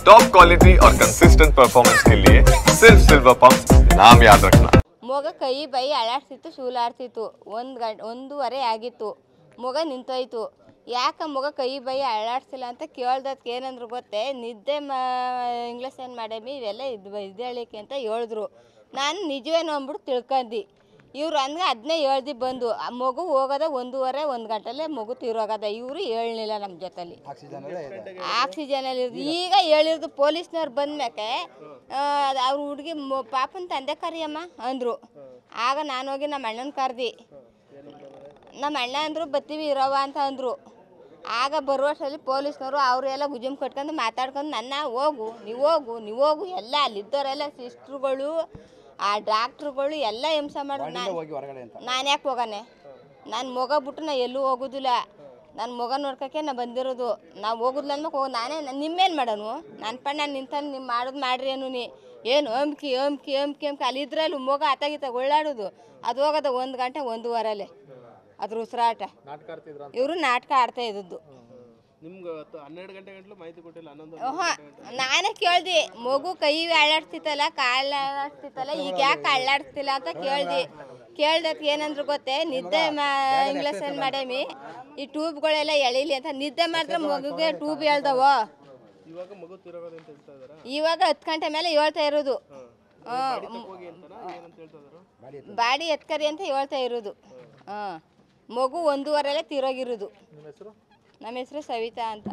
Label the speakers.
Speaker 1: Top quality और consistent performance के लिए सिर्फ सिल्वर पंप नाम याद रखना।
Speaker 2: ಮಗ ಕೈ ಬೈ ಅಳಾಡ್ತಿತ್ತು ಶೂಲಾಡ್ತಿತ್ತು ಒಂದೂವರೆ ಆಗಿತ್ತು ಮಗ ನಿಂತೋಯ್ತು ಯಾಕೆ ಮಗ ಕೈ ಬೈ ಅಳಾಡ್ತಿಲ್ಲ ಅಂತ ಕೇಳ್ದಕ್ಕೆ ಏನಂದ್ರು ಗೊತ್ತೇ ನಿದ್ದೆ ಇಂಗ್ಲೀಷ್ ಏನು ಮಾಡೇಮಿ ಇವೆಲ್ಲ ಇದು ಹೇಳಿಕೆ ಅಂತ ಹೇಳಿದ್ರು ನಾನು ನಿಜವೇನೋ ಅಂದ್ಬಿಟ್ಟು ತಿಳ್ಕೊಂಡಿ ಇವ್ರು ಹಂಗೆ ಅದನ್ನೇ ಹೇಳ್ದು ಬಂದು ಆ ಮಗು ಹೋಗೋದ ಒಂದೂವರೆ 1 ಗಂಟೆಲೆ ಮಗು ತೀರೋಗದ ಇವರು ಹೇಳಲಿಲ್ಲ ನಮ್ಮ ಜೊತೆಲಿ ಆಕ್ಸಿಜನಲ್ಲಿ ಈಗ ಹೇಳಿರೋದು ಪೊಲೀಸ್ನವ್ರು ಬಂದ್ಮ್ಯಾಕೆ ಅವ್ರ ಹುಡುಗಿ ಪಾಪನ ತಂದೆ ಕರಿಯಮ್ಮ ಅಂದರು ಆಗ ನಾನು ಹೋಗಿ ನಮ್ಮ ಅಣ್ಣನ ಕರ್ದು ನಮ್ಮ ಅಣ್ಣ ಅಂದರು ಬತ್ತೀವಿ ಇರೋವ ಅಂತ ಅಂದರು ಆಗ ಬರುವಷ್ಟರಲ್ಲಿ ಪೊಲೀಸ್ನವರು ಅವರೆಲ್ಲ ಗುಜುಮ್ ಕಟ್ಕೊಂಡು ಮಾತಾಡ್ಕೊಂಡು ನನ್ನ ನೀವು ಹೋಗು ಎಲ್ಲ ಅಲ್ಲಿದ್ದವರೆಲ್ಲ ಸಿಸ್ಟ್ರುಗಳು ಆ ಡಾಕ್ಟ್ರುಗಳು ಎಲ್ಲ ಹಿಂಸೆ ಮಾಡಿದ್ರು ನಾನು ಯಾಕೆ ಹೋಗಾನೆ ನಾನು ಮಗ ಬಿಟ್ಟು ನಾ ಎಲ್ಲೂ ಹೋಗೋದಿಲ್ಲ ನನ್ನ ಮಗ ನೋಡ್ಕೋಕ್ಕೆ ನಾ ಬಂದಿರೋದು ನಾವು ಹೋಗೋದಿಲ್ಲ ಅಂದ್ಮೇಲೆ ನಾನೇ ನಿಮ್ಮೇನು ಮಾಡೋನು ನನ್ನ ಪಣ್ಣ ನಿಂತ ನಿಮ್ಮ ಮಾಡೋದು ಮಾಡ್ರಿ ಏನು ಅಂಬ್ಕಿ ಅಲ್ಲಿದ್ರಲ್ಲೂ ಮಗ ಆತಾಗಿತ್ತಾಗ ಒಳ್ಳಾಡೋದು ಅದು ಹೋಗೋದು 1 ಗಂಟೆ 1:15 ಅದ್ರ ಉಸಿರಾಟ ಇವರು ನಾಟಕ ಆಡ್ತಾ ಇದ್ದದ್ದು ನಾನೇ ಕೇಳ್ದೆ ಮಗು ಕೈ ಅಳ್ಳಾಡ್ತಿತ್ತಲ್ಲ ಕಾಲು ಅಳ್ಳಾಡ್ತಿತ್ತಲ್ಲ ಈಗ ಯಾಕೆ ಅಳ್ಳಾಡ್ತಿಲ್ಲ ಅಂತ ಕೇಳ್ದಕ್ಕೆ ಏನಂದ್ರು ಗೊತ್ತೇ ನಿದ್ದೆ ಇಂಗ್ಲೀಷ್ ಏನು ಮಾಡೇಮಿ ಈ ಟ್ಯೂಬ್ಗಳೆಲ್ಲ ಎಳೀಲಿ ಅಂತ ನಿದ್ದೆ ಮಾಡಿದ್ರೆ ಮಗುಗೆ ಟ್ಯೂಬ್ ಹೇಳ್ದವ ಇವಾಗ 10 ಗಂಟೆ ಮೇಲೆ ಹೇಳ್ತಾ ಇರೋದು ಬಾಡಿ ಎತ್ಕರಿ ಅಂತ ಹೇಳ್ತಾ ಇರೋದು ಮಗು 1:15 ತೀರೋಗಿರೋದು ನಮ್ಮ ಹೆಸರು ಸವಿತಾ ಅಂತ